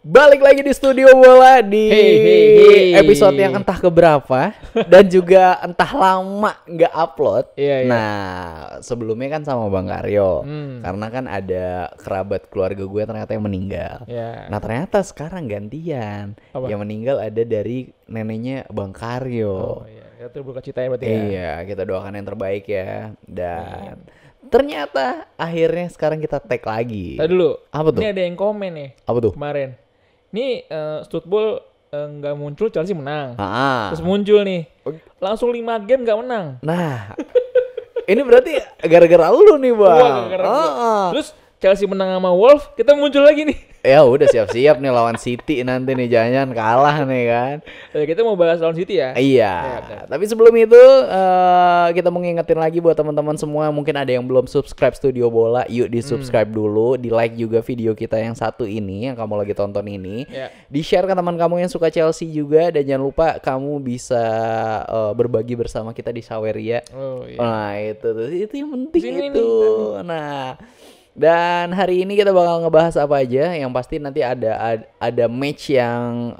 Balik lagi di studio bola di Hey. episode yang entah keberapa dan juga entah lama nggak upload. Iya. Nah, sebelumnya kan sama Bang Karyo, Hmm. karena kan ada kerabat keluarga gue ternyata yang meninggal. Ya. Nah, ternyata sekarang gantian. Apa? Yang meninggal ada dari neneknya Bang Karyo. Oh iya, kita tuh berduka cita ya berarti ya. Iya, kita doakan yang terbaik ya. Dan ternyata akhirnya sekarang kita tag lagi. Tadi dulu. Apa tuh? Ini ada yang komen nih Apa tuh? kemarin. Ini Stuttgart nggak muncul, Chelsea menang. Ah. Terus muncul nih, langsung 5 game nggak menang. Nah, ini berarti gara-gara lu nih, Bang. Wah, gara-gara gua. Ah. Terus Chelsea menang sama Wolves, kita muncul lagi nih. Ya udah siap-siap nih lawan City nanti nih, jangan kalah nih kan. Kita mau bahas lawan City ya. Iya. Ya, betul. Tapi sebelum itu kita mau ngingetin lagi buat teman-teman semua, mungkin ada yang belum subscribe Studio Bola, yuk di subscribe dulu, di like juga video kita yang satu ini yang kamu lagi tonton ini. Ya. Di share ke teman kamu yang suka Chelsea juga, dan jangan lupa kamu bisa berbagi bersama kita di Saweria. Oh iya. Nah itu yang penting Sini itu. Nah, dan hari ini kita bakal ngebahas apa aja. Yang pasti nanti ada match yang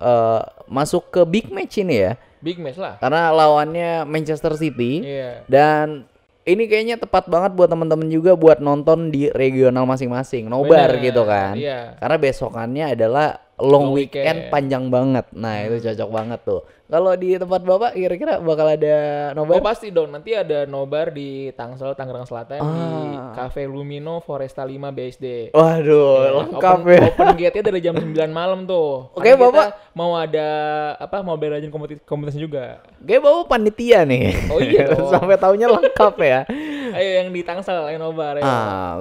masuk ke big match ini ya. Big match lah. Karena lawannya Manchester City. Iya. Dan ini kayaknya tepat banget buat teman-teman juga buat nonton di regional masing-masing, nobar Bener, gitu kan. iya. Karena besokannya adalah long Long weekend weekend. panjang banget. Nah, itu cocok banget tuh. Kalau di tempat Bapak kira-kira bakal ada Oh nobar? pasti dong, nanti ada nobar di Tangsel, Tangerang Selatan di Ah. Cafe Lumino Foresta 5 BSD. Waduh, Ya, lengkap open, ya. Open gate-nya dari jam 9 malam tuh. Oke, Karena kita Bapak. mau ada mau belajar kompetisi juga. Kayak bawa panitia nih. Oh iya dong. Sampai taunya lengkap ya. Ayo yang di Tangsel, ayo nobar ayo.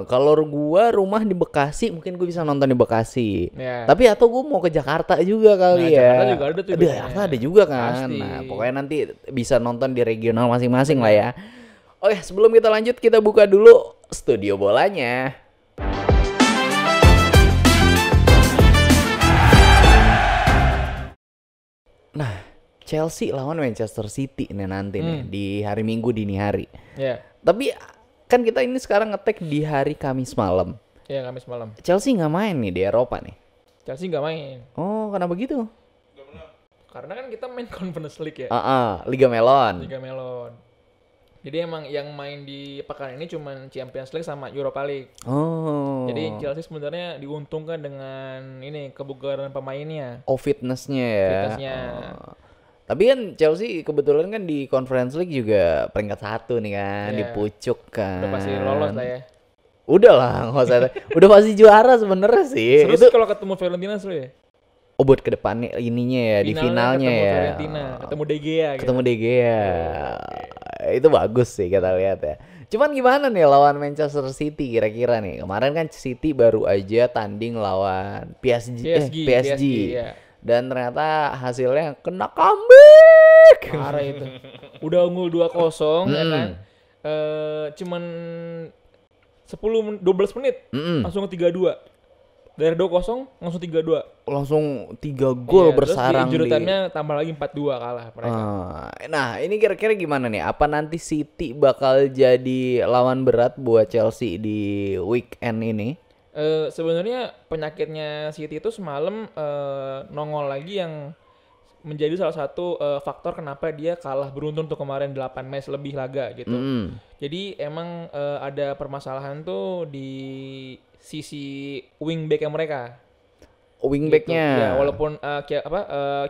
Kalau gua rumah di Bekasi, mungkin gua bisa nonton di Bekasi. Ya. Tapi atau gua mau ke Jakarta juga kali Nah, ya. Jakarta juga ada tuh Di biasanya. Jakarta ada juga kan. Pasti. Nah, pokoknya nanti bisa nonton di regional masing-masing lah ya. Oke, sebelum kita lanjut kita buka dulu studio bolanya. Nah, Chelsea lawan Manchester City nih nanti nih di hari Minggu dini hari. Ya. Tapi kan kita ini sekarang ngetek di hari Kamis malam. Ya, Kamis malam. Chelsea nggak main nih di Eropa nih. Chelsea nggak main. Oh, kenapa gitu? Karena kan kita main Conference League ya. Liga Melon. Liga Melon. Jadi emang yang main di pekan ini cuman Champions League sama Europa League. Oh. Jadi Chelsea sebenarnya diuntungkan dengan ini kebugaran pemainnya. Oh, fitnessnya ya. Fitnessnya. Oh. Tapi kan Chelsea kebetulan kan di Conference League juga peringkat 1 nih kan, Iya. di pucuk kan. Udah pasti lolos lah ya. Udah lah, nggak usah. Udah pasti juara sebenarnya sih. Seru Itu sih kalau ketemu Fiorentina seru ya. oh, buat ke depannya ininya ya, di finalnya ketemu ya. Fiorentina, ketemu De Gea gitu. Ketemu De Gea. Itu bagus sih kita lihat ya. Cuman gimana nih lawan Manchester City kira-kira nih? Kemarin kan City baru aja tanding lawan PSG. ya. Dan ternyata hasilnya kena comeback. Parah itu. Udah unggul 2-0 ya kan. Cuman 12 menit langsung ke 3-2. Dari 2-0 langsung 3-2. Langsung 3 gol Iya, bersarang terus di injury time-nya tambah lagi 4-2 kalah mereka. Nah, ini kira-kira gimana nih? Apa nanti City bakal jadi lawan berat buat Chelsea di weekend ini? Sebenarnya penyakitnya City itu semalam nongol lagi yang menjadi salah satu faktor kenapa dia kalah beruntun tuh kemarin 8 match lebih laga gitu. Jadi emang ada permasalahan tuh di sisi wingback mereka. Wingbacknya Gitu. Ya, walaupun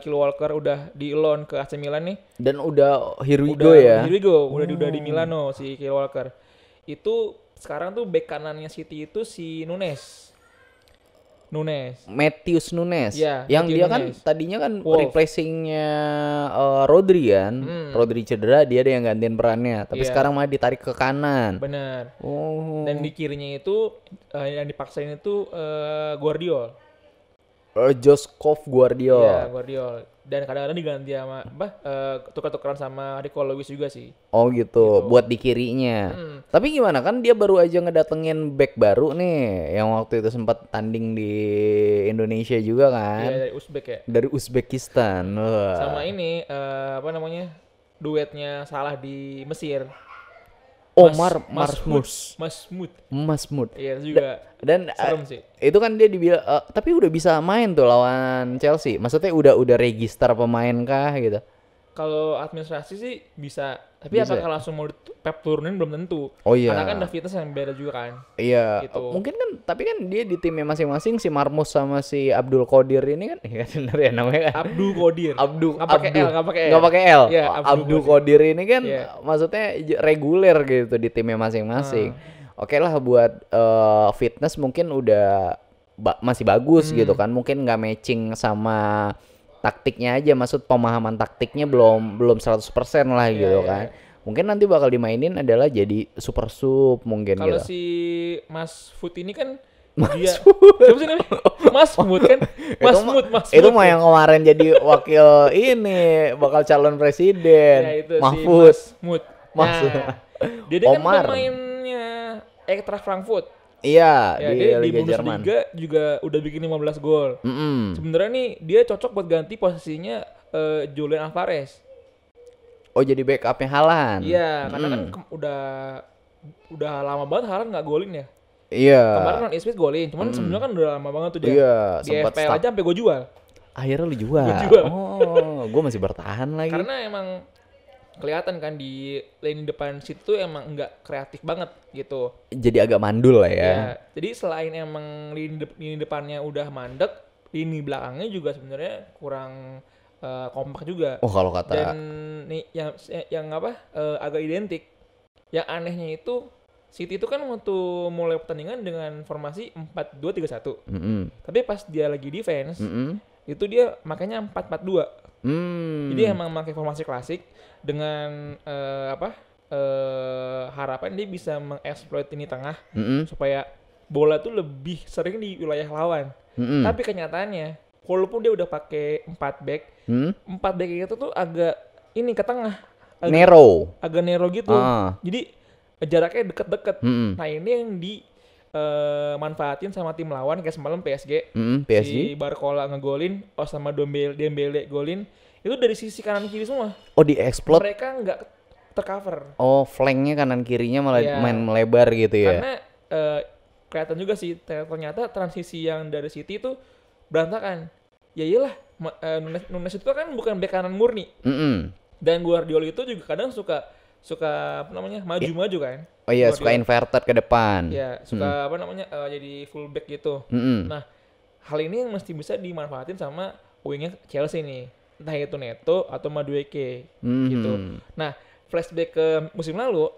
Kyle Walker udah di loan ke AC Milan nih. dan udah here we Udah go ya. Here we go, udah di Milano si Kyle Walker. Itu sekarang tuh back kanannya City itu si Nunes. Matthews Nunes. Iya, Yang Matthew dia kan Nunes. tadinya kan Wolves. replacingnya Rodri kan. Rodri cedera, dia ada yang gantiin perannya. Tapi Iya. sekarang malah ditarik ke kanan. Bener. Oh. Dan di kirinya itu yang dipaksain itu Guardiol. Joskov Guardiol. Iya, Guardiol. Dan kadang-kadang diganti sama tukar-tukaran sama Rico Lewis juga sih. Oh gitu, buat di kirinya. Tapi gimana kan dia baru aja ngedatengin back baru nih, yang waktu itu sempat tanding di Indonesia juga Iya, kan, dari Uzbek ya. dari Uzbekistan. Wah. Sama ini duetnya Salah di Mesir. Masmud. Iya itu juga Dan serem sih. itu kan dia dibilang tapi udah bisa main tuh lawan Chelsea. Maksudnya udah register pemain kah gitu. Kalau administrasi sih bisa, tapi Bisa. apakah langsung mau Pep turunin belum tentu. Oh iya. Karena kan ada fitness yang beda juga kan. Iya, Gitu. mungkin kan, tapi kan dia di timnya masing-masing, si Marmus sama si Abdul Qadir ini kan, iya bener ya namanya kan. Abdul Qadir. Nggak Nggak pakai L. Iya, Iya, Abdul Qadir ini kan, Iya. maksudnya reguler gitu di timnya masing-masing. Oke lah buat fitness mungkin udah masih bagus gitu kan, mungkin nggak matching sama taktiknya aja, maksud pemahaman taktiknya belum 100% lah gitu iya, kan. Mungkin nanti bakal dimainin adalah jadi super sub mungkin Kalau gitu. si Mas Food ini kan dia siapa sih namanya? Mas Mood kan? Itu mah yang kemarin jadi wakil ini bakal calon presiden. Ya itu Mahfud. si Mas Mood. Mahfud. Nah, dia kan Omar. pemainnya Eintracht Frankfurt. Iya, Ya, di dia di Liga Jerman. Bundesliga juga udah bikin 15 gol. Sebenarnya nih dia cocok buat ganti posisinya Julian Alvarez. Oh, jadi backupnya Haaland. Iya, karena kan udah lama banget Haaland nggak golin ya. Iya. Kemarin non Smith golin, cuman sebenarnya kan udah lama banget tuh dia. Iya, Di sempat FPL stuck. aja sampai gue jual. Akhirnya lu jual. Gua jual. Oh, gue masih bertahan lagi. Karena emang kelihatan kan di lini depan situ emang nggak kreatif banget gitu. Jadi agak mandul lah ya. Ya, jadi selain emang lini depannya udah mandek, lini belakangnya juga sebenarnya kurang kompak juga. Oh, kalau kata Dan nih yang apa agak identik. Yang anehnya itu City itu kan waktu mulai pertandingan dengan formasi 4-2-3-1. Tapi pas dia lagi defense, itu dia makanya 4-4-2. Jadi emang pakai formasi klasik dengan harapan dia bisa mengeksploit ini tengah supaya bola tuh lebih sering di wilayah lawan. Tapi kenyataannya walaupun dia udah pakai 4 back, 4 back itu tuh agak ini ke tengah. Agak nero gitu. Jadi jaraknya deket-deket. Nah ini yang manfaatin sama tim lawan kayak semalam PSG. Si Barcola ngegolin, sama Dembele golin. Itu dari sisi kanan kiri semua. Oh, di-explode. Mereka nggak tercover. Oh, flanknya kanan kirinya malah main melebar gitu ya. Karena kelihatan juga sih ternyata transisi yang dari City itu berantakan. Ya iyalah, Nunes itu kan bukan bek kanan murni. Dan Guardiola itu juga kadang suka maju-maju kan. Oh iya, Guardiola. suka inverted ke depan. Ya, suka jadi fullback gitu. Nah, hal ini yang mesti bisa dimanfaatin sama wingnya Chelsea nih. Entah itu Neto atau Madueke gitu. Nah, flashback ke musim lalu,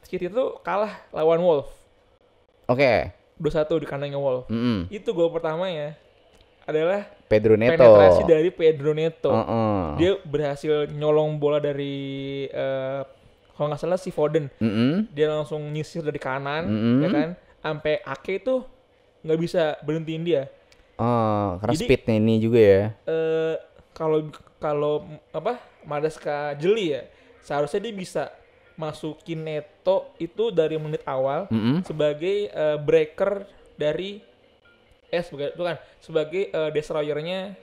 City itu kalah lawan Wolves. Oke. 2-1 di kandangnya Wolves. Itu gol pertamanya adalah Pedro Neto. penetrasi dari Pedro Neto. Dia Dia berhasil nyolong bola dari kalau nggak salah si Foden. Dia langsung nyisir dari kanan, ya kan? Sampai Ake itu nggak bisa berhentiin dia. Karena Jadi, speednya ini juga ya. Kalau Maresca jeli ya, seharusnya dia bisa masukin Neto itu dari menit awal sebagai breaker dari sebagai destroyernya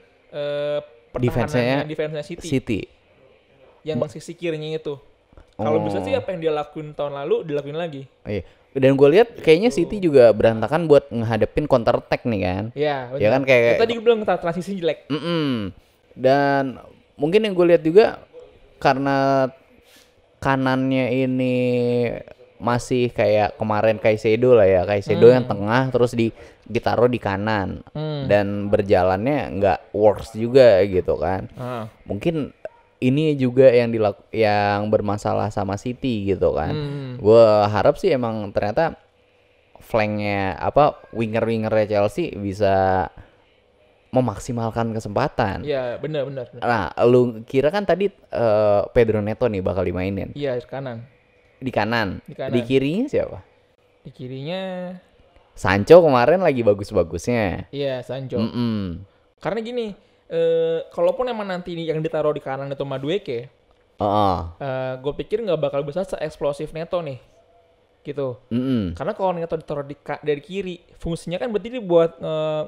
pertahanannya defense-nya City. Yang sisi kirinya itu. Kalau bisa sih apa yang dia lakuin tahun lalu dilakuin lagi. Iya. Dan gue lihat kayaknya City juga berantakan buat ngehadapin counter attack nih kan. Iya, benar. Ya kan kayak tadi gue bilang transisi jelek. Dan mungkin yang gue lihat juga karena kanannya ini masih kayak kemarin Caicedo lah ya. Caicedo yang tengah terus ditaruh di kanan. Dan berjalannya nggak works juga gitu kan. Mungkin ini juga yang bermasalah sama City gitu kan. Gue harap sih emang ternyata flanknya winger-wingernya Chelsea bisa memaksimalkan kesempatan. Iya, benar. Nah, lu kira kan tadi Pedro Neto nih bakal dimainin. Iya, kanan. Di kanan. Di kanan. Di kirinya siapa? Di kirinya Sancho kemarin lagi bagus-bagusnya. iya, Sancho. Karena gini, kalaupun emang nanti yang ditaruh di kanan itu Madueke, gue pikir nggak bakal bisa se-eksplosif Neto nih, gitu. Karena kalau Neto ditaruh dari kiri, fungsinya kan berarti dia buat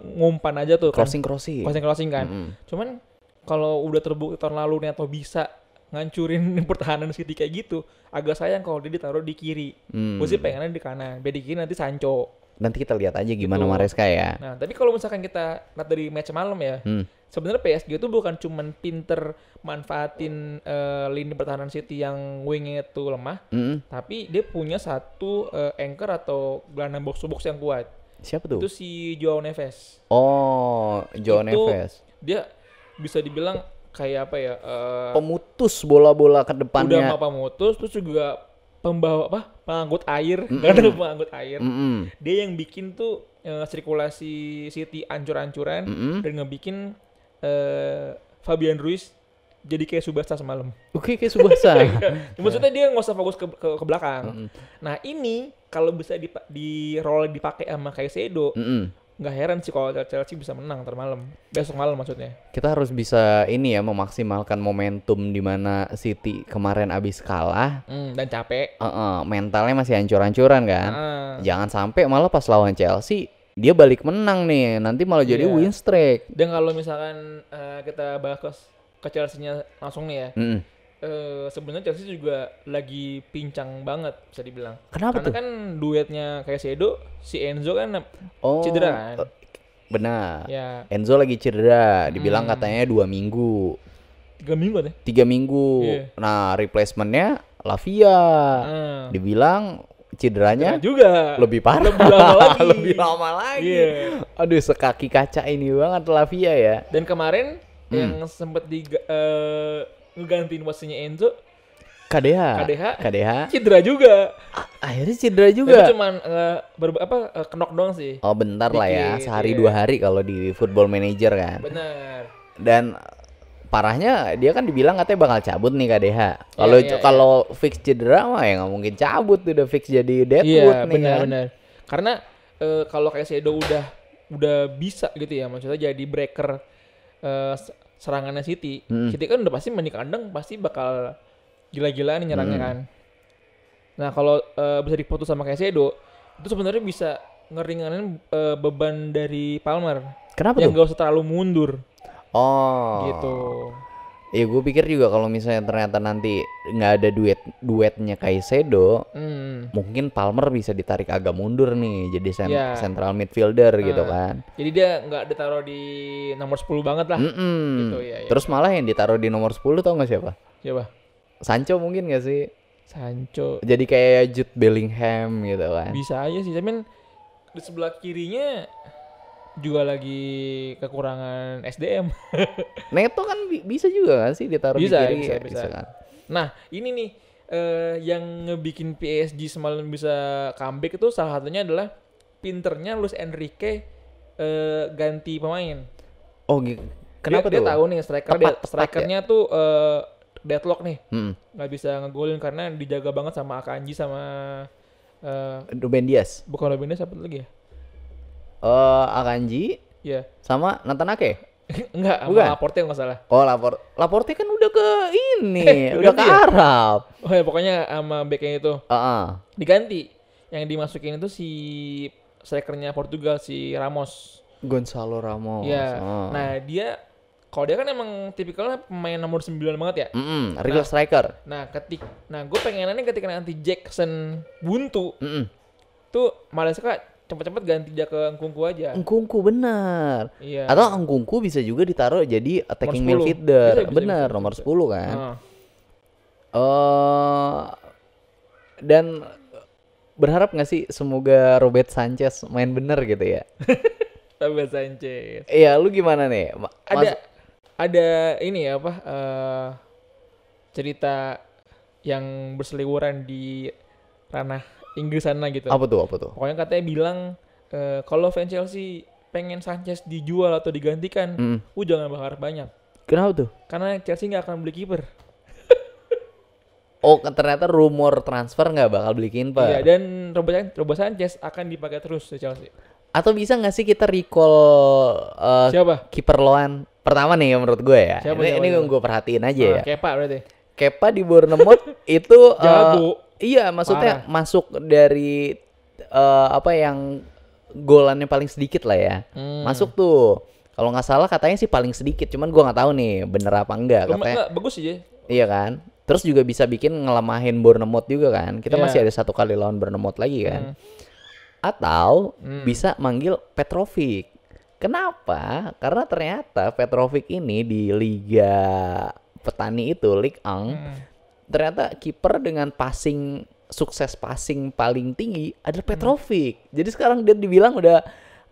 ngumpan aja tuh, Crossing kan? Crossing kan. Cuman kalau udah terbukti tahun lalu Neto bisa ngancurin pertahanan City kayak gitu, agak sayang kalau dia ditaruh di kiri. Gue sih pengennya di kanan, biar di kiri nanti Sancho. Nanti kita lihat aja gimana Gitu. Maresca ya. Nah, tapi kalau misalkan kita lihat dari match malam ya, sebenarnya PSG itu bukan cuman pinter manfaatin lini pertahanan City yang wingnya itu lemah, tapi dia punya satu anchor atau gelandang box to box yang kuat. Siapa tuh? Itu si Joao Neves. Oh, Joao Itu Neves. Dia bisa dibilang kayak apa ya? Pemutus bola-bola ke Udah depannya. mapa mutus, terus juga pembawa apa? Pengangkut air, ada pengangkut air. Dia yang bikin tuh sirkulasi City ancur-ancuran dan ngebikin Fabian Ruiz jadi kayak Subasa semalam. Oke, kayak Subasa. Maksudnya dia nggak usah fokus ke belakang. Nah ini kalau bisa di roll dipakai sama Caicedo, nggak heran sih kalau Chelsea bisa menang ntar malam. Besok malam maksudnya. Kita harus bisa ini ya memaksimalkan momentum di mana City kemarin abis kalah. Dan capek. Mentalnya masih hancur-hancuran kan. Jangan sampai malah pas lawan Chelsea dia balik menang nih. Nanti malah jadi win streak. Dan kalau misalkan kita bahas ke Chelsea-nya langsung nih ya. Sebenarnya Chelsea juga lagi pincang banget bisa dibilang. Kenapa Karena tuh? kan duetnya Caicedo, si Enzo kan cedera kan. Benar. Ya. Enzo lagi cedera. Dibilang katanya 2 minggu. 3 minggu deh. 3 minggu. Iya. Nah, replacementnya Lavia. Dibilang cederanya juga lebih parah. Lebih lama lagi. Lebih lama lagi. Iya. Aduh, sekaki kaca ini banget Lavia ya. Dan kemarin yang sempet ngegantiin posisinya Enzo, KDH. cedera juga. Akhirnya cedera Tapi juga. cuman kenok doang sih. Oh, bentar lah ya. Dikit, Sehari iya. 2 hari kalau di Football Manager kan. Bener. Dan parahnya dia kan dibilang katanya bakal cabut nih KDH. Kalau Iya. kalau fix cedera mah ya nggak mungkin cabut, udah fix jadi Deadwood Iya, nih kan. benar. Karena kalau Caicedo udah bisa gitu ya, maksudnya jadi breaker serangannya City. City kan udah pasti main di kandang pasti bakal gila-gilaan nih nyerangnya kan. Nah, kalau bisa diputus sama Caicedo, itu sebenarnya bisa ngeringanin beban dari Palmer. Kenapa yang tuh? gak usah terlalu mundur Oh. gitu. Iya, gue pikir juga kalau misalnya ternyata nanti nggak ada duetnya Caicedo, mungkin Palmer bisa ditarik agak mundur nih jadi Iya. central midfielder gitu kan. Jadi dia nggak ditaruh di nomor 10 banget lah. Gitu ya. Terus malah yang ditaruh di nomor 10 tau nggak siapa? Coba. Sancho mungkin nggak sih? Sancho Jadi kayak Jude Bellingham gitu kan. bisa aja sih, tapi di sebelah kirinya juga lagi kekurangan SDM. Neto kan bisa juga kan sih ditaruh Bisa, di kiri. bisa. kan. Nah, ini nih yang ngebikin PSG semalam bisa comeback itu salah satunya adalah pinternya Luis Enrique ganti pemain. Oh, kenapa dia tuh? tahu nih strikernya tuh deadlock nih. Nggak bisa ngegolin karena dijaga banget sama Akanji sama Ruben Dias. bukan Robin siapa lagi ya? Akanji Iya. sama Nathan Ake. Enggak, Bukan? sama Laporte nggak salah. Oh, Laporte kan udah ke ini, udah ke Ganti ya? Arab. Oh ya, pokoknya sama backnya itu diganti. Yang dimasukin itu si strikernya Portugal, si Ramos. Gonzalo Ramos. Iya. Nah, kalau dia kan emang tipikalnya pemain nomor 9 banget ya. Real striker. Nah, gue pengenannya ketika nanti Jackson buntu, tuh Malaysia cepet-cepet ganti dia ke Nkunku aja. Nkunku benar. Iya. Atau Nkunku bisa juga ditaruh jadi attacking Nomor 10. midfielder. Bisa, Benar, bisa. nomor 10 kan. Heeh. Dan berharap nggak sih semoga Robert Sanchez main bener gitu ya? Robert Sanchez. Iya, lu gimana nih? Ada ini ya apa cerita yang berseliweran di ranah Inggris sana gitu. Apa tuh? Pokoknya katanya bilang kalau fans Chelsea pengen Sanchez dijual atau digantikan, jangan berharap banyak. Kenapa tuh? Karena Chelsea nggak akan beli kiper. Oh, ternyata rumor transfer nggak bakal beli kiper. Iya, dan Robert Sanchez akan dipakai terus di Chelsea. Atau bisa nggak sih kita recall Siapa? kiper loan pertama nih menurut gue ya? Siapa? Ini gue perhatiin aja ya. Kepa berarti. Kepa di Bournemouth itu Jago. Iya, maksudnya masuk dari apa yang golannya paling sedikit lah ya. Masuk tuh. Kalau nggak salah katanya sih paling sedikit, cuman gua nggak tahu nih bener apa enggak katanya. Bagus sih. Iya kan? Terus juga bisa bikin ngelemahin Bournemouth juga kan. Kita Iya. masih ada 1 kali lawan Bournemouth lagi kan. Atau bisa manggil Petrovic. Kenapa? Karena ternyata Petrovic ini di Liga Petani itu, Ligue 1, ternyata kiper dengan sukses passing paling tinggi adalah Petrovic. Jadi sekarang dia dibilang udah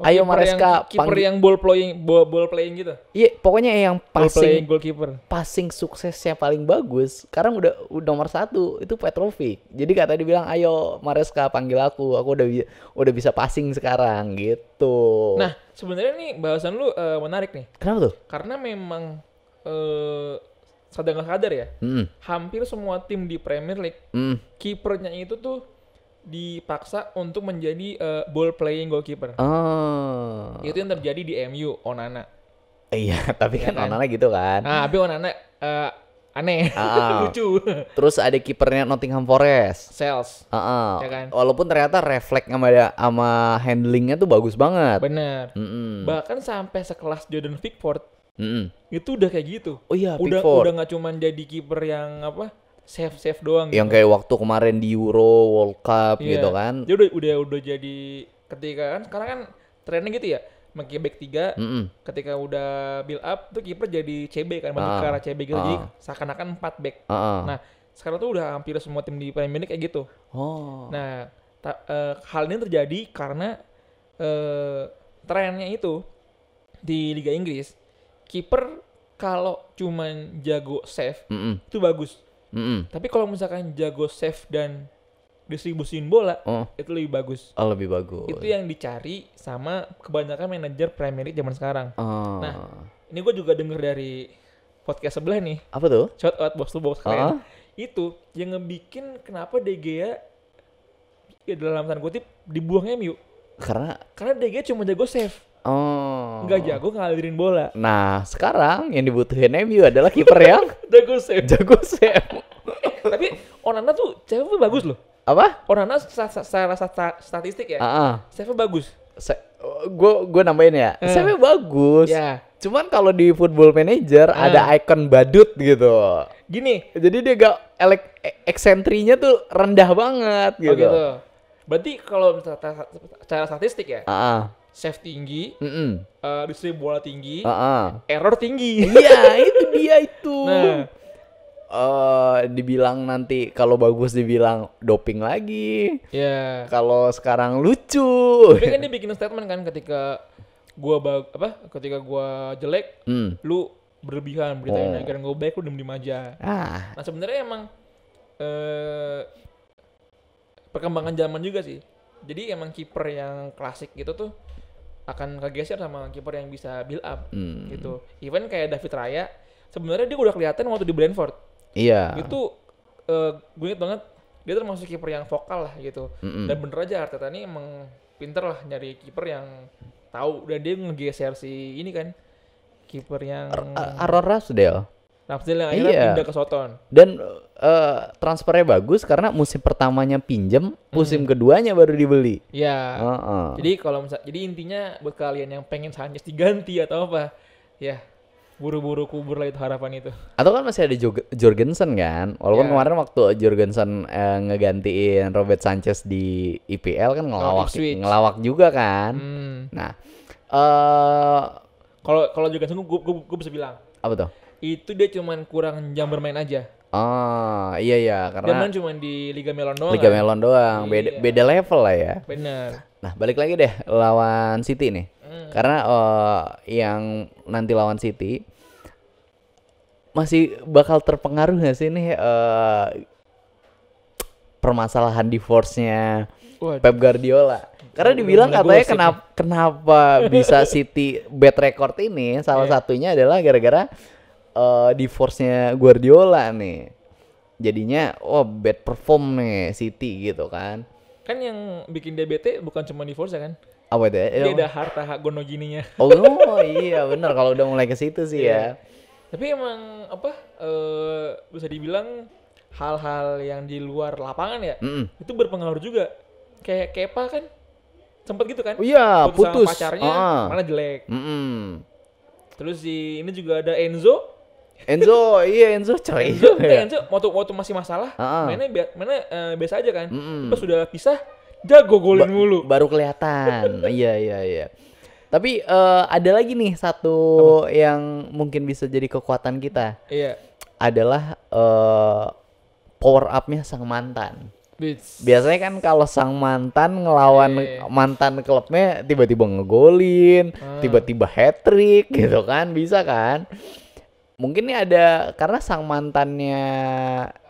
ayo Maresca kiper yang ball playing gitu. Iya, pokoknya yang Ball playing goalkeeper. passing suksesnya paling bagus sekarang udah nomor 1 itu Petrovic. Jadi kata dibilang ayo Maresca panggil aku udah bisa passing sekarang gitu. Nah, sebenarnya nih bahasan lu menarik nih. Kenapa tuh? Karena memang sadar nggak sadar ya, hampir semua tim di Premier League kipernya itu tuh dipaksa untuk menjadi ball playing goalkeeper. Oh. Itu yang terjadi di MU, Onana. Iya, tapi kan Onana gitu kan. Nah, tapi Onana aneh, lucu. Terus ada kipernya Nottingham Forest. Sales. Ya kan? Walaupun ternyata refleks sama handlingnya tuh bagus banget. Bener. Bahkan sampai sekelas Jordan Pickford itu udah kayak gitu. Oh iya, udah Pickford. nggak cuman jadi kiper yang save doang. Yang gitu. kayak waktu kemarin di Euro World Cup Iya. gitu kan. Dia udah jadi ketika kan sekarang kan trennya gitu ya. Pakai back 3 ketika udah build up tuh kiper jadi CB kan, balik ke arah CB gitu. Jadi seakan-akan 4 back. Nah, sekarang tuh udah hampir semua tim di Premier League kayak gitu. Oh. Nah, hal ini terjadi karena trennya itu di Liga Inggris, kiper kalau cuman jago save itu bagus. Tapi kalau misalkan jago save dan distribusin bola itu lebih bagus. Oh, lebih bagus. Itu yang dicari sama kebanyakan manajer Premier League zaman sekarang. Nah, ini gue juga denger dari podcast sebelah nih. Apa tuh? Shout out box to box kalian. Itu yang ngebikin kenapa De Gea ya dalam tanda kutip dibuang MU. Karena De Gea cuma jago save. Nggak jago ngalirin bola. Nah, sekarang yang dibutuhin MU adalah kiper yang Jago save. jago save. Tapi Onana tuh save bagus loh. Apa? Onana secara statistik ya. Save bagus. Gue nambahin ya. Save bagus. Ya. Cuman kalau di Football Manager ada icon badut gitu. Gini. Jadi dia gak eksentrinya tuh rendah banget gitu. Oh gitu. Berarti kalau secara statistik ya. Save tinggi, distribusi bola tinggi, error tinggi. Iya, itu dia itu. Nah, dibilang nanti kalau bagus dibilang doping lagi. ya. Kalau sekarang lucu. Tapi kan dia bikin statement kan ketika gua jelek, lu berlebihan beritanya agar gua baik lu diem aja. Nah, sebenarnya emang perkembangan zaman juga sih. Jadi emang kiper yang klasik gitu tuh akan kegeser sama kiper yang bisa build up gitu. Even kayak David Raya, sebenarnya dia udah kelihatan waktu di Brentford. Iya. Itu gue inget banget dia termasuk kiper yang vokal lah gitu. Dan bener aja Arteta ini emang pinter lah nyari kiper yang tahu, dan dia ngegeser si ini kan kiper yang Aaron Ramsdale. Ramsdale yang akhirnya pindah ke Soton. Dan transfernya bagus karena musim pertamanya pinjem, musim keduanya baru dibeli. Ya. Jadi kalau jadi intinya buat kalian yang pengen Sanchez diganti atau apa, ya buru-buru kubur lah itu harapan itu. Atau kan masih ada Jorgensen kan, walaupun kemarin waktu Jorgensen ngegantiin Robert Sanchez di IPL kan ngelawak juga kan. Nah, kalau Jorgensen gue bisa bilang apa tuh? Itu dia cuman kurang jam bermain aja. Iya karena dia main cuma di Liga Melon doang. Melon doang, beda level lah ya. Bener. Nah, balik lagi deh lawan City nih. Karena yang nanti lawan City masih bakal terpengaruh nggak sih nih permasalahan divorce-nya Pep Guardiola? Karena dibilang katanya kenapa bisa City bad record ini salah satunya adalah gara-gara divorce-nya Guardiola nih. Jadinya bad perform nih City gitu kan. Kan yang bikin dia bete bukan cuma divorce kan? Apa itu? Dia ada harta hak gono gininya. Iya benar kalau udah mulai ke situ sih ya. Tapi emang bisa dibilang hal-hal yang di luar lapangan ya, itu berpengaruh juga. Kayak Kepa kan sempet gitu kan? Iya, putus sama pacarnya, mana jelek. Terus ini juga ada Enzo Enzo cerai juga ya. Enzo waktu masih masalah, Heeh. mainnya biasa aja kan. Pas sudah pisah, jago golin mulu. Baru kelihatan. Iya. Tapi ada lagi nih satu yang mungkin bisa jadi kekuatan kita. Iya. Adalah power up-nya sang mantan. Biasanya kan kalau sang mantan ngelawan mantan klubnya tiba-tiba ngegolin, tiba-tiba hat-trick gitu kan, bisa kan? Mungkin ini ada karena sang mantannya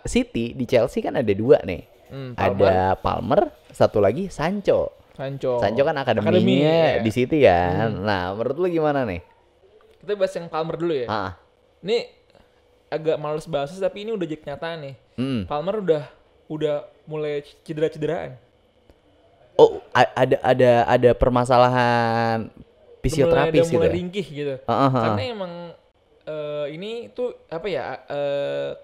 City di Chelsea kan ada 2 nih. Ada Palmer, satu lagi Sancho kan akademinya di City kan. Nah, menurut lu gimana nih? Kita bahas yang Palmer dulu ya. Ini agak males bahas tapi ini udah jadi kenyataan nih. Palmer udah mulai cederaan. Oh, ada permasalahan fisioterapis gitu. Mulai ringkih gitu. Karena emang ini tuh apa ya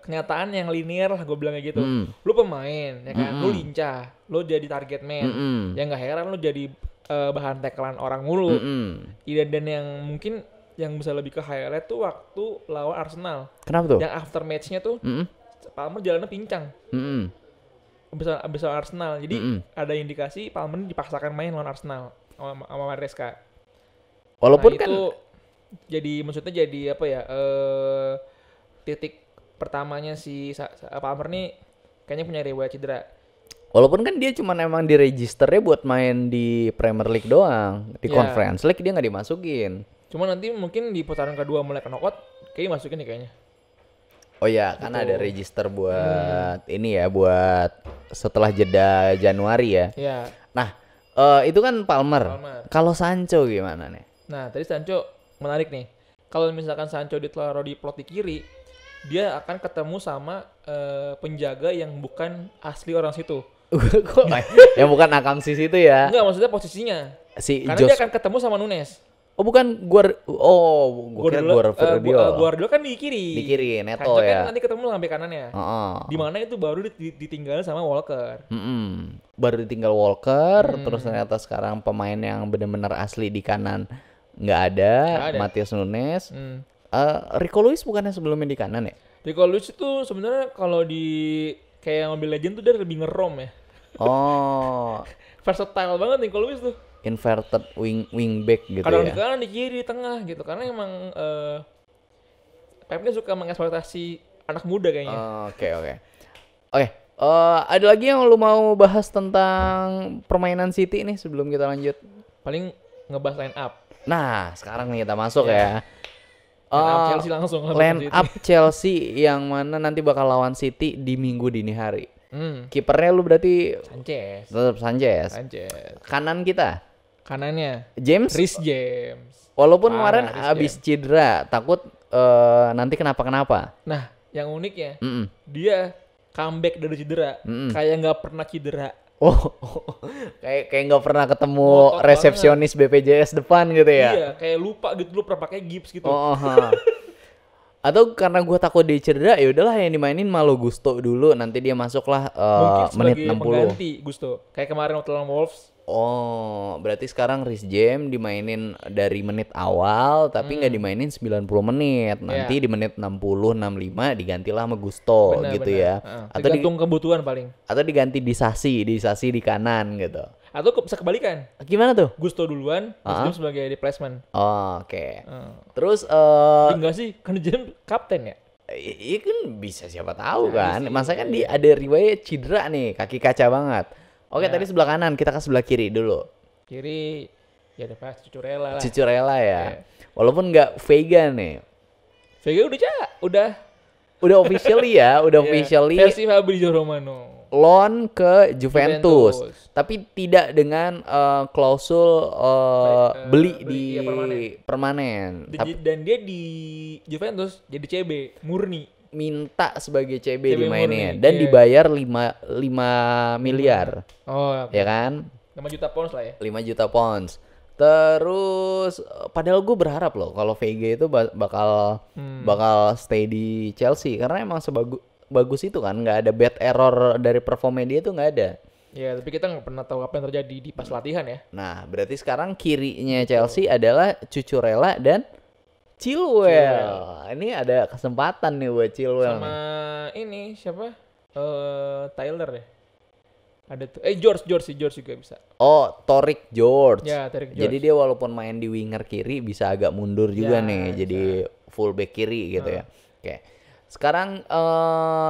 kenyataan yang linear lah gue bilangnya gitu. Lu pemain ya kan, lu lincah, lu jadi target man. Ya nggak heran lu jadi bahan tekelan orang mulu. Dan yang mungkin yang bisa lebih ke highlight tuh waktu lawan Arsenal. Kenapa tuh? Yang after match-nya tuh Palmer jalannya pincang. Abis lawan Arsenal. Jadi ada indikasi Palmer dipaksakan main lawan Arsenal sama Maresca. Walaupun nah, kan itu maksudnya jadi apa ya? Titik pertamanya si Palmer nih kayaknya punya riwayat cedera. Walaupun kan dia cuma emang diregisternya buat main di Premier League doang. Di Conference League dia nggak dimasukin. Cuma nanti mungkin di putaran kedua mulai ke knockout kayaknya masukin nih kayaknya. Oh ya, kan ada register buat ini ya, buat setelah jeda Januari ya. Iya. Nah, itu kan Palmer. Kalau Sancho gimana nih? Nah, tadi Sancho menarik nih. Kalau misalkan Sancho ditaruh di plot di kiri, dia akan ketemu sama penjaga yang bukan asli orang situ. Yang bukan Akamsis itu ya? Enggak, maksudnya posisinya. Si Karena dia akan ketemu sama Nunes. Oh bukan Guardiola kan di kiri. Di kiri, Neto Sancho ya. kan nanti ketemu sampai kanannya. Di mana itu baru ditinggal sama Walker. Baru ditinggal Walker, terus ternyata sekarang pemain yang benar-benar asli di kanan nggak ada. Matias Nunes. Rico Lewis bukannya sebelumnya di kanan ya? Rico Lewis itu sebenarnya kalau di kayak Mobile Legends tuh dia lebih ngerom ya. Oh. Versatile banget Rico Lewis tuh. Inverted wingback gitu kadang ya. Kadang di kanan, di kiri, di tengah gitu. Karena emang Pep-nya suka mengeksploitasi anak muda kayaknya. Oke. Ada lagi yang lu mau bahas tentang permainan City nih sebelum kita lanjut? Paling ngebahas line up. Nah, sekarang nih kita masuk ya. Line up Chelsea langsung. Line up Chelsea yang mana nanti bakal lawan City di Minggu dini hari. Kipernya lu berarti Sanchez. Tetap Sanchez. Kanan kita? Kanannya Reece James. Walaupun kemarin abis cedera, takut nanti kenapa-kenapa. Nah, yang uniknya dia comeback dari cedera, kayak nggak pernah cedera. Kayak nggak pernah ketemu resepsionis BPJS depan gitu ya? Iya, kayak lupa gitu lu pernah pakai gips gitu. Atau karena gue takut dia cedera, ya udahlah yang dimainin Malo Gusto dulu, nanti dia masuklah menit 60. Mengganti Gusto, kayak kemarin waktu lawan Wolves. Oh, berarti sekarang Reece James dimainin dari menit awal tapi nggak dimainin 90 menit. Nanti di menit 60, 65 digantilah sama Gusto gitu ya. Atau tergantung kebutuhan paling. Atau diganti di Sasi di kanan gitu. Atau bisa kebalikan. Gimana tuh? Gusto duluan, James sebagai replacement. Oke. Terus enggak sih, kan James kapten ya? Iya kan bisa siapa tahu kan. Masa kan dia ada riwayat cedera nih, kaki kaca banget. Oke, tadi sebelah kanan, kita ke sebelah kiri dulu. Kiri, ya udah pas Cucurella lah. Cucurella ya. Walaupun nggak Vega nih. Vega udah officially ya, officially. Versi Fabrizio Romano. Loan ke Juventus. Tapi tidak dengan klausul beli di permanen. Dan dia di Juventus jadi CB murni. Minta sebagai CB dimainnya dan dibayar 5 miliar. Ya kan? 5 juta pounds lah ya. 5 juta pounds. Terus padahal gue berharap loh kalau Vega itu bakal stay di Chelsea karena emang bagus itu kan, nggak ada bad error dari performa dia tuh nggak ada. Ya, tapi kita nggak pernah tahu apa yang terjadi di pas latihan ya. Nah, berarti sekarang kirinya Chelsea adalah Cucurella dan Chilwell. ini ada kesempatan nih buat Chilwell Sama nih. ini siapa? Tyler ya. Ada tuh. George juga bisa. Oh, Torik George. Ya, Tarik George. Jadi dia walaupun main di winger kiri bisa agak mundur juga Ya, nih, bisa. jadi fullback kiri gitu ya. Oke. Sekarang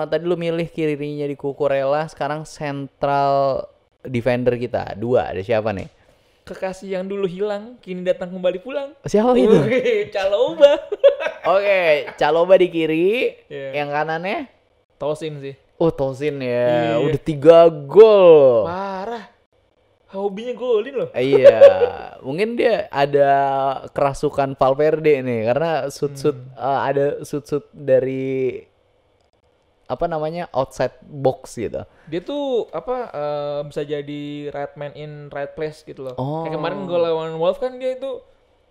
tadi lu milih kirinya di Cucurella, sekarang central defender kita. Dua, ada siapa nih? Kekasih yang dulu hilang kini datang kembali pulang. Siapa itu? Caloba. Oke, Caloba di kiri, Iya. yang kanannya? Tosin sih. Oh, Tosin ya. Iya. Udah 3 gol. Parah. Hobinya golin loh. Iya, mungkin dia ada kerasukan Valverde nih karena ada shoot dari apa namanya outside box gitu. Dia tuh bisa jadi right man in right place gitu loh. Oh. Kayak kemarin gol lawan Wolves kan dia itu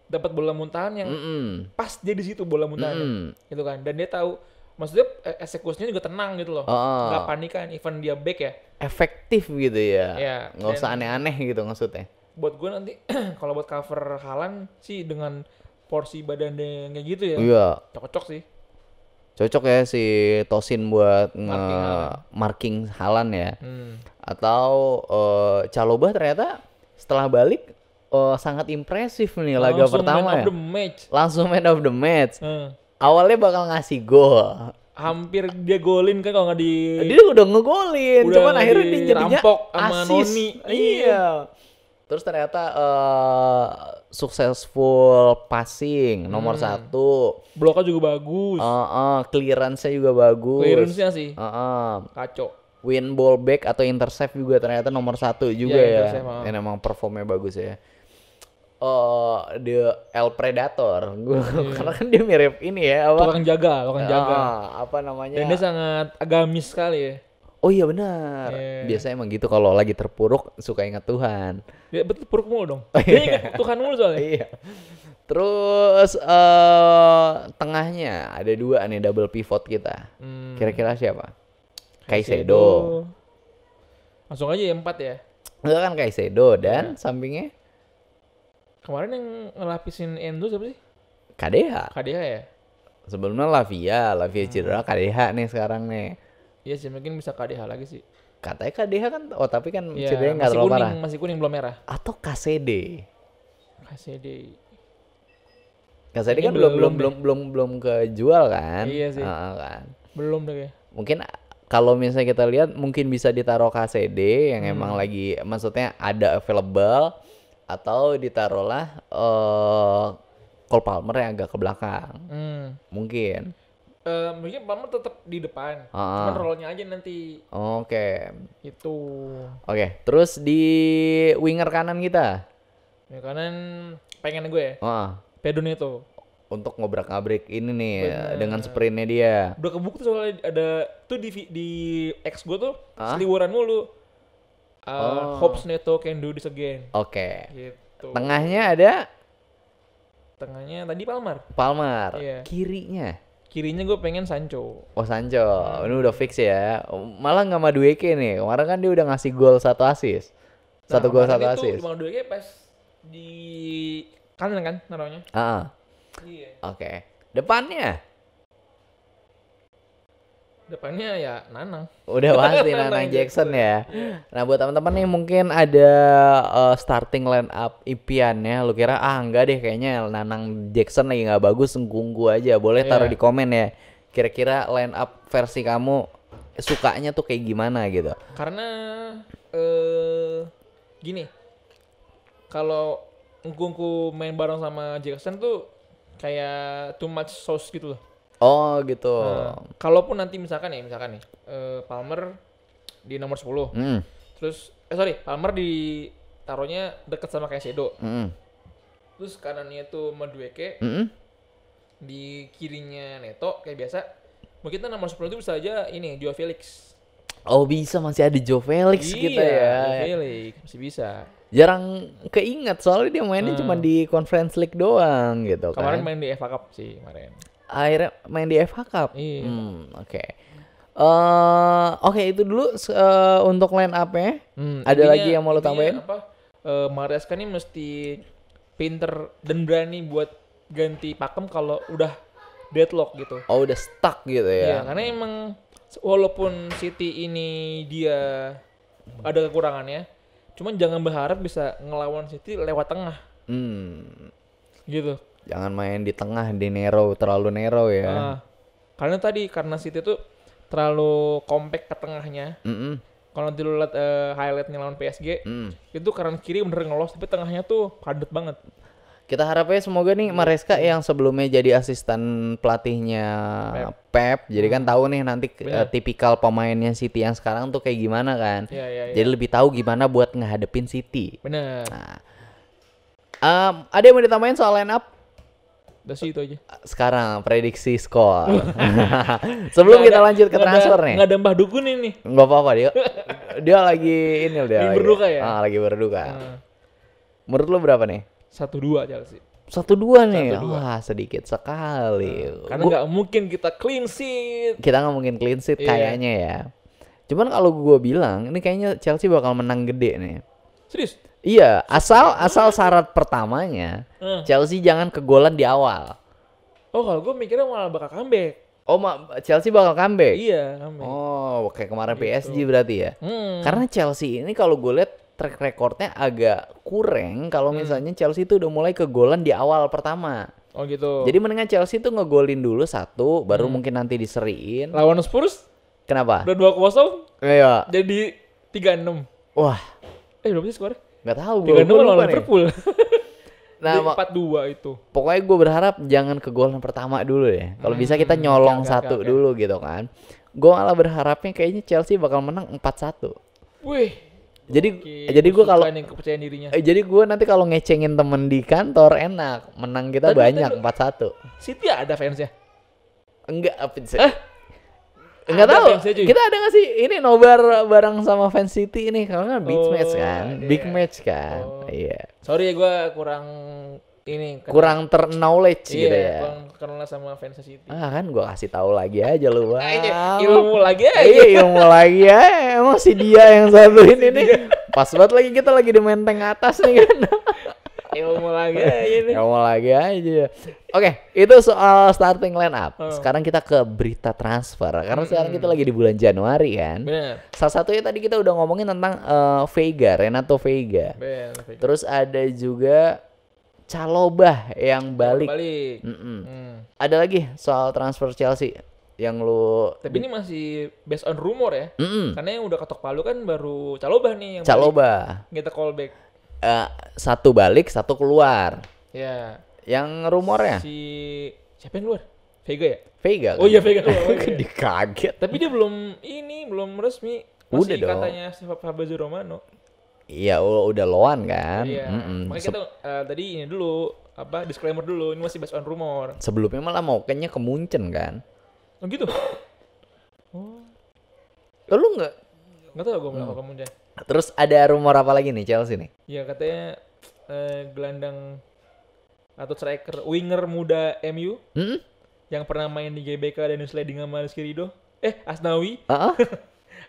dapat bola muntahan yang Mm-mm. pas dia di situ bola muntahannya. Mm-mm. Gitu kan. Dan dia tahu maksudnya eksekusinya juga tenang gitu loh. Oh. Nggak panikan even dia back ya. Efektif gitu ya. Iya, Nggak usah dan- aneh-aneh gitu maksudnya. Buat gue nanti kalau buat cover Haaland sih dengan porsi badan dia yang kayak gitu ya. Iya, Cocok sih. cocok ya si Tosin buat Marking Haaland ya. Hmm. Atau Chalobah ternyata setelah balik sangat impresif nih laga Langsung pertama man ya. of the match. Langsung man of the match. Hmm. Awalnya bakal ngasih gol. Hampir dia golin kan kalau nggak di Dia udah ngegolin, Udah cuman akhirnya dia jadinya dirampok sama assist. Noni. Iya. Terus ternyata successful passing nomor 1. bloknya juga bagus. Clearance-nya juga bagus. Clearance-nya sih kacau. Win ball back atau intercept juga ternyata nomor 1 juga Iya, ya. intercept, Yang emang performnya bagus ya. Dia El Predator. Karena kan dia mirip ini ya apa? Tukang jaga. Apa namanya? Dan dia sangat agamis sekali ya. Oh iya benar. Iya. Biasanya emang gitu kalau lagi terpuruk suka ingat Tuhan. Dia betul puruk mulu dong. Dia ingat Tuhan mulu soalnya. Iya. Terus tengahnya ada 2 nih double pivot kita. Kira-kira siapa? Caicedo. Langsung aja ya 4 ya. Enggak kan Caicedo dan Iya. sampingnya Kemarin yang ngelapisin Enzo siapa sih? KDH. KDH ya? Sebelumnya Lavia cedera, KDH nih sekarang nih. Iya sih mungkin bisa KDH lagi sih. Katanya KDH kan, tapi kan Iya, cederanya nggak masih terlalu kuning, parah. masih kuning belum merah. Atau KCD. KCD. KCD Ini kan belum belum kejual kan? Iya sih. Kan. Belum deh kayak. Mungkin kalau misalnya kita lihat mungkin bisa ditaruh KCD yang emang lagi maksudnya ada available atau ditaruhlah Cole Palmer yang agak ke belakang. Mungkin. Mungkin Palmer tetap di depan. Ah. Cuman role-nya aja nanti Oke. itu. Oke, terus di winger kanan kita. Ya kanan pengen gue ya. Pedon itu. Untuk ngobrak-ngabrik ini nih Bener. dengan sprintnya dia. Udah kebukti soalnya ada tuh di X gue tuh Ah? seliweran mulu. Oh. Hopes Neto can do this again. Oke. Gitu. Tengahnya ada Tengahnya tadi Palmer. Palmer. Iya. Kirinya Kirinya gue pengen Sancho. Oh Sancho, ini udah fix ya. Malah nggak Madueke nih. Kemarin kan dia udah ngasih gol 1 assist. 1 gol 1 assist. Bang Due pas di kanan kan naruhnya. Iya. Oke. Depannya Depannya ya Nanang. udah pasti Nanang Jackson ya. Nah buat teman-teman nih mungkin ada starting line up impiannya. Lu kira enggak deh kayaknya Nanang Jackson lagi nggak bagus, gunggu aja. Boleh taruh Iya. di komen ya. Kira-kira line up versi kamu sukanya tuh kayak gimana gitu. Karena gini. Kalau Ngungku main bareng sama Jackson tuh kayak too much sauce gitu loh. Oh gitu. Kalaupun nanti misalkan nih Palmer di nomor 10. Terus Palmer ditaruhnya deket sama Caicedo. Terus kanannya itu Madueke, di kirinya Neto kayak biasa. Mungkin kita nomor 10 itu bisa aja ini Joao Felix. Oh bisa masih ada Joe Felix kita ya. Joao Felix masih bisa. Jarang keinget soalnya dia mainnya cuma di Conference League doang gitu Kemarin kan. main di FA Cup sih kemarin. Akhirnya main di FA Cup. Iya. Oke. Oke itu dulu untuk line up-nya. Ada Intinya- lagi yang mau lo intinya tambahin? Maresca ini mesti pinter dan berani buat ganti pakem kalau udah deadlock gitu. Oh, udah stuck gitu Iya, ya. karena emang walaupun City ini dia ada kekurangannya, cuman jangan berharap bisa ngelawan City lewat tengah Hmm. gitu. Jangan main di tengah di terlalu narrow ya. Ah, karena City tuh terlalu compact ke tengahnya. Mm-mm. Kalau nanti lu lihat highlightnya lawan PSG, itu kanan kiri bener ngelos, tapi tengahnya tuh padat banget. Kita harapnya semoga nih Maresca yang sebelumnya jadi asisten pelatihnya Pep, jadi kan tahu nih nanti tipikal pemainnya City yang sekarang tuh kayak gimana kan. Iya. Jadi lebih tahu gimana buat ngehadepin City. Bener. Nah, ada yang mau ditambahin soal line up? Udah sih itu aja. Sekarang prediksi skor. Sebelum kita lanjut ke transfer nih. Nggak ada Mbah Dukun ini. Nggak apa-apa dia lagi ini dia. Lagi berduka ya? Lagi berduka. Menurut lo berapa nih? 1-2 Chelsea. 1-2 nih. 1-2. Wah, sedikit sekali. Karena nggak mungkin kita clean sheet. Kita nggak mungkin clean sheet Iya. kayaknya ya. Cuman kalau gue bilang, ini kayaknya Chelsea bakal menang gede nih. Serius? Iya, asal syarat pertamanya Chelsea jangan kegolan di awal. Oh, kalau gue mikirnya malah bakal comeback. Oh, Chelsea bakal comeback. Iya, comeback. Oh, kayak kemarin Gitu. PSG berarti ya. Karena Chelsea ini kalau gue lihat track recordnya agak kurang kalau misalnya Chelsea itu udah mulai kegolan di awal pertama. Oh gitu. Jadi mendingan Chelsea tuh ngegolin dulu satu, baru mungkin nanti diseriin. Lawan Spurs Kenapa? udah 2-0 Iya. jadi 3-6. Wah, Berapa sih skornya? nggak tahu 3-6 gue. lawan lupa nih. Liverpool. Nah, Jadi 4-2 itu. pokoknya gue berharap jangan kegolan pertama dulu ya. Kalau bisa kita nyolong satu dulu gitu kan. Gue malah berharapnya kayaknya Chelsea bakal menang 4-1. Wih. Jadi gue kalau kepercayaan dirinya. jadi gue nanti kalau ngecengin temen di kantor enak, menang kita Tadi- banyak tadi- 4-1. City ada fansnya. Enggak apa sih? Ada Enggak tahu. fansnya, cuy. Kita ada nggak sih ini nobar bareng sama fans City ini? Kalau kan big Oh, match kan, ada big ya. match kan. Oh. Iya. Sorry ya gue kurang ini. Kurang ter-knowledge iya, gitu ya. kurang kenal sama fans City. Kan gue kasih tahu lagi aja lu, Bang. Ilmu lagi aja. Iya, ilmu lagi ya. Emang si dia yang satu ini nih. Pas banget lagi kita lagi di menteng atas nih kan. Ilmu lagi aja nih. Ilmu lagi aja. Oke, itu soal starting line up. Sekarang kita ke berita transfer. Karena sekarang kita lagi di bulan Januari kan. Bener. Salah satunya tadi kita udah ngomongin tentang Veiga, Renato Veiga. Bener. Terus ada juga Chalobah yang balik. Balik. Ada lagi soal transfer Chelsea yang lu Tapi ini masih based on rumor ya. Mm-mm. Karena yang udah ketok palu kan baru Chalobah nih yang Chalobah. balik. Kita callback. Satu balik, satu keluar. Ya. Yang rumornya Si siapa yang keluar? Vega ya? Veiga. Oh iya Vega keluar. Dikaget. Tapi dia belum resmi. Masih Udah dong. katanya Fabrizio Romano. Iya, udah loan kan. Iya. Makanya kita tadi ini dulu disclaimer dulu, ini masih based on rumor. Sebelumnya malah mau kayaknya ke Munchen kan. Oh gitu. Lu nggak? Nggak tahu gue bilang kamu aja. Terus ada rumor apa lagi nih Chelsea nih? Ya katanya gelandang atau striker winger muda MU Mm-mm. yang pernah main di GBK dan sliding sama Rizky Ridho. Asnawi.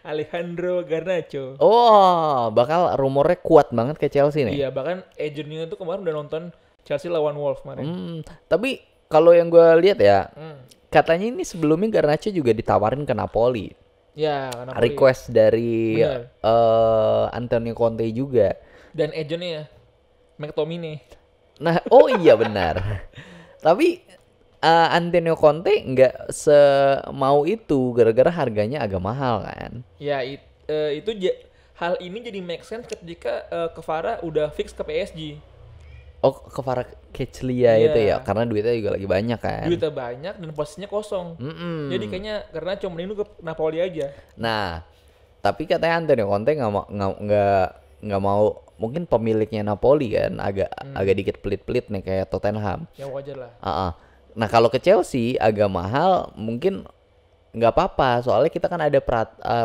Alejandro Garnacho. Oh, bakal rumornya kuat banget ke Chelsea nih. Iya, bahkan agentnya tuh kemarin udah nonton Chelsea lawan Wolves kemarin. Tapi kalau yang gue lihat ya, katanya ini sebelumnya Garnacho juga ditawarin ke Napoli. Ya, kenapa Request dari Bener. Antonio Conte juga. Dan agentnya ya, McTominay. Nah, oh iya benar. Tapi Antonio Conte nggak semau itu gara-gara harganya agak mahal kan. Ya, hal ini jadi make sense ketika Kvara udah fix ke PSG. Oh, ke Kvaratskhelia Iya. itu ya, karena duitnya juga lagi banyak kan. Duitnya banyak dan posisinya kosong. Jadi kayaknya karena cuma ini ke Napoli aja. Nah, tapi katanya Antonio Conte nggak mau, mungkin pemiliknya Napoli kan agak dikit pelit-pelit nih kayak Tottenham. Ya wajar lah. Nah, kalau ke Chelsea agak mahal, mungkin nggak apa-apa, soalnya kita kan ada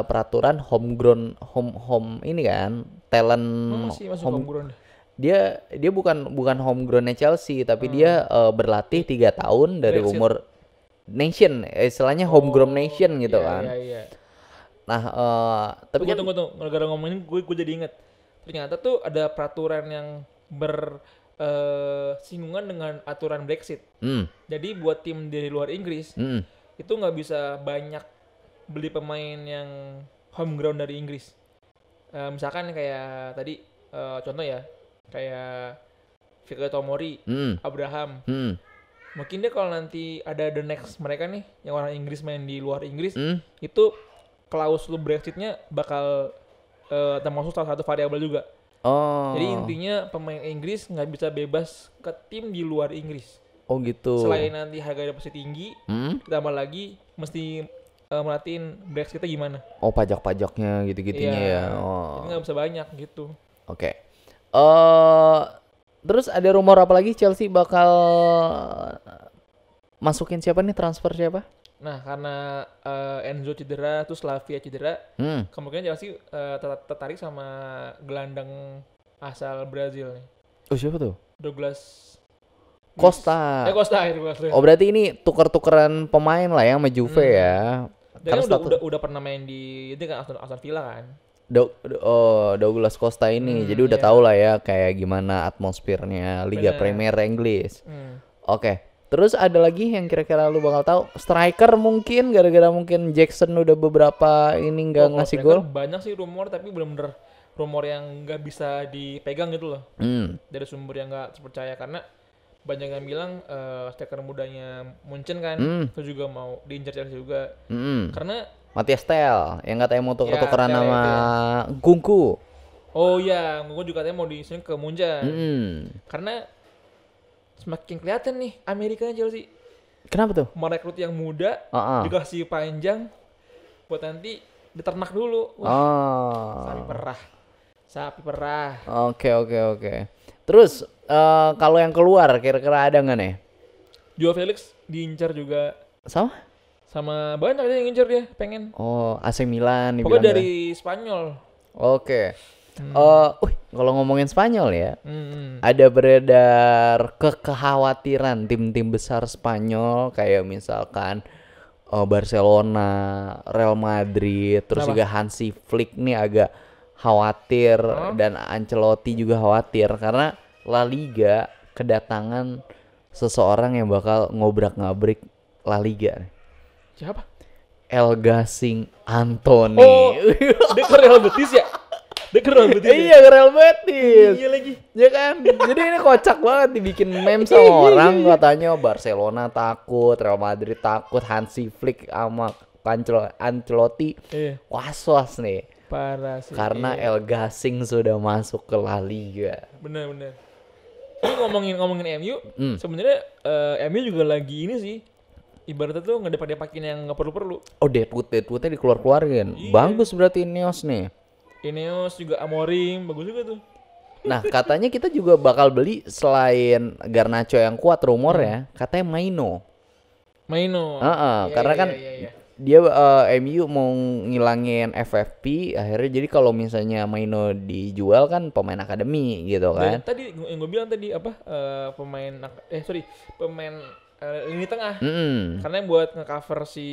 peraturan home ini kan, talent Masih homegrown. Dia bukan homegrownnya Chelsea, tapi dia berlatih 3 tahun dari Brexit. umur nation, istilahnya homegrown nation gitu kan. Iya. Nah, tapi kan Tunggu. Gara-gara ngomongin gue jadi inget. Ternyata tuh ada peraturan yang singgungan dengan aturan Brexit. Hmm. Jadi buat tim dari luar Inggris Hmm. itu nggak bisa banyak beli pemain yang home ground dari Inggris. Misalkan kayak tadi contoh ya, kayak Fikayo Tomori, Hmm. Abraham. Hmm. Mungkin dia kalau nanti ada the next mereka nih yang orang Inggris main di luar Inggris, Hmm. itu klausul Brexitnya bakal termasuk salah satu variabel juga. Oh. Jadi intinya pemain Inggris nggak bisa bebas ke tim di luar Inggris. Oh gitu. Selain nanti harganya pasti tinggi, Hmm? ditambah lagi mesti merhatiin Brexitnya gimana. Oh, pajak-pajaknya gitu-gitunya ya. Jadi Oh. nggak bisa banyak gitu. Oke. Terus ada rumor apa lagi Chelsea bakal masukin siapa nih, transfer siapa? Nah karena Enzo cedera, terus Lavia cedera, Hmm. kemungkinan Chelsea tertarik sama gelandang asal Brazil nih, Oh, siapa tuh? Douglas Costa. Costa itu Douglas Luiz. Oh, berarti ini tuker-tukeran pemain lah ya sama Juve ya. Dia kan Karena status udah pernah main di itu kan Aston Villa kan. Douglas Costa ini. Jadi udah iya. tahu lah ya kayak gimana atmosfernya Liga Bener. Premier Inggris. Hmm. Oke. Terus ada lagi yang kira-kira lu bakal tahu? Striker mungkin gara-gara mungkin Jackson udah beberapa ini nggak Kalau ngasih striker gol. banyak sih rumor, tapi bener-bener rumor yang nggak bisa dipegang gitu loh Hmm. dari sumber yang nggak terpercaya, karena banyak yang bilang striker mudanya Munchen kan itu juga mau diincar Chelsea juga, Hmm. karena Matthias Tel yang katanya mau tuker-tukeran Tel sama itu ya. Kunku. oh iya gue juga katanya mau diisiin ke Munchen Hmm. karena semakin kelihatan nih Amerikanya Chelsea Kenapa tuh? merekrut yang muda, Ah. dikasih panjang buat nanti diternak dulu. Wah, Oh. sapi perah. Oke. Terus kalau yang keluar kira-kira ada nggak nih? Joao Felix diincar juga, Sama? sama banyak yang ngincar dia, pengen. Oh, AC Milan dibilang Pokoknya ya? dari Spanyol. Oke. Kalau ngomongin Spanyol ya, ada beredar kekhawatiran tim-tim besar Spanyol kayak misalkan Barcelona, Real Madrid, terus Kenapa? juga Hansi Flick nih agak khawatir dan Ancelotti juga khawatir karena La Liga kedatangan seseorang yang bakal ngobrak-ngabrik La Liga. Siapa? El Gasing Anthony. Oh, dia ke Real Betis ya? Dia ke Real Betis ya? Iya, ke Real Betis. Iya lagi. Ya kan? Jadi ini kocak banget dibikin meme sama orang katanya Barcelona takut, Real Madrid takut, Hansi Flick sama Ancelotti Iya, was-was nih. parah sih. Karena Iya. El Gasing sudah masuk ke La Liga. Bener. Ini ngomongin MU, Hmm. sebenarnya MU juga lagi ini sih. Ibaratnya tuh ngedepak-depakin yang nggak perlu-perlu. Oh, Deadwoodnya dikeluar-keluarin. Iya. Bagus berarti Ineos nih. Ineos juga Amorim, bagus juga tuh. Nah, katanya kita juga bakal beli selain Garnacho yang kuat rumor ya, katanya Maino. Maino. Iya, Karena kan iya. dia MU mau ngilangin FFP akhirnya, jadi kalau misalnya Maino dijual kan pemain akademi gitu Dan kan. tadi yang gue bilang tadi apa pemain lini tengah, karena buat ngecover si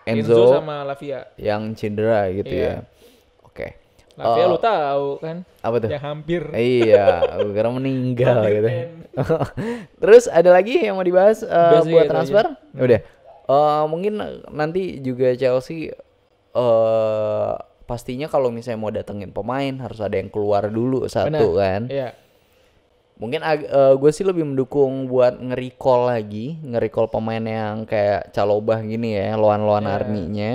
Enzo Enzo sama Lavia. yang cedera gitu Iya. ya. Oke. Lavia lu tahu kan, Apa tuh? yang hampir Iya, gue kira meninggal hampir gitu. end. Terus ada lagi yang mau dibahas Udah sih, buat itu transfer? aja. Udah. Mungkin nanti juga Chelsea pastinya kalau misalnya mau datengin pemain harus ada yang keluar dulu satu kan. Iya. Mungkin gue sih lebih mendukung buat nge-recall pemain yang kayak Calobah gini ya, loan-loan Iya. arminya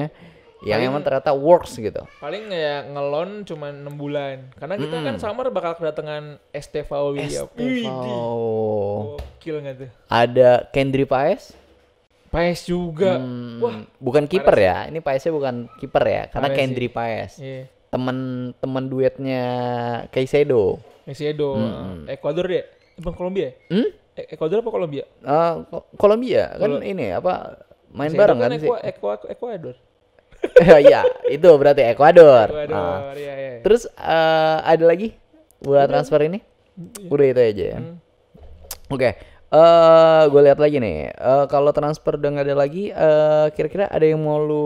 yang Paling- emang ternyata works gitu. Paling kayak ngelon cuma 6 bulan. Karena kita kan summer bakal kedatangan Estevao William. Oh. Gokil nggak tuh? Ada Kendry Paes. Paes juga. Wah, Bukan kiper ya. Ini Paesnya bukan kiper ya, karena Parah Kendry Paes. iya. Temen duetnya Caicedo. Ecuador, Ekuador dia? Bukan Kolombia ya? Ekuador apa Kolombia? Kolombia kan ini apa main Ecuador bareng kan sih? Ekuador. Iya, itu berarti Ekuador. Ah. Ekuador, iya. Terus ada lagi buat transfer ini? Udah itu aja ya. Oke, gue lihat lagi nih. Kalau transfer udah nggak ada lagi, kira-kira ada yang mau lu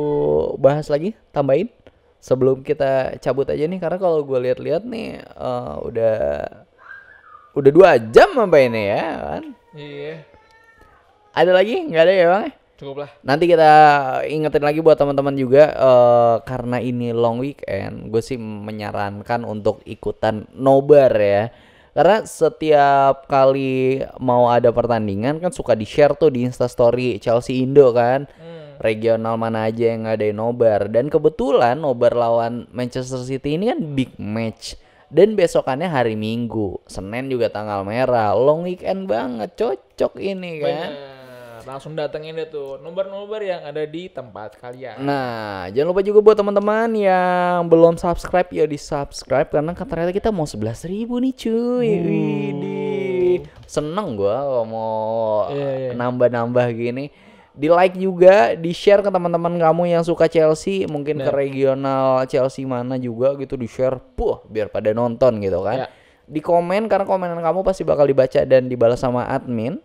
bahas lagi, tambahin? Sebelum kita cabut aja nih, karena kalau gue lihat-lihat nih, udah Udah 2 jam apa ini ya kan? Iya, Ada lagi? Nggak ada ya bang? cukup lah. Nanti kita ingetin lagi buat teman-teman juga karena ini long weekend, gue sih menyarankan untuk ikutan nobar ya. Karena setiap kali mau ada pertandingan kan suka di-share tuh di Instastory Chelsea Indo kan. Regional mana aja yang ngadain nobar, dan kebetulan nobar lawan Manchester City ini kan big match. Dan besokannya hari Minggu, Senin juga tanggal merah, long weekend banget, cocok ini kan. Bener. Langsung datengin deh tuh nobar-nobar yang ada di tempat kalian. Nah, jangan lupa juga buat teman-teman yang belum subscribe ya di subscribe, karena kan ternyata kita mau 11.000 nih cuy. Widih. Seneng gua kalau mau nambah-nambah gini. Di like juga, di share ke teman-teman kamu yang suka Chelsea, mungkin ke regional Chelsea mana juga gitu, di share, biar pada nonton gitu kan. Di komen, karena komenan kamu pasti bakal dibaca dan dibalas sama admin.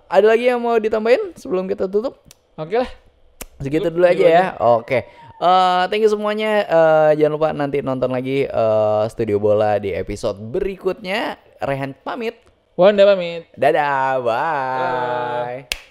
Ada lagi yang mau ditambahin sebelum kita tutup? Oke lah. Segitu dulu aja ya. Oke. Thank you semuanya. Jangan lupa nanti nonton lagi Studio Bola di episode berikutnya. Rehan pamit. Wanda pamit. Dadah. Bye.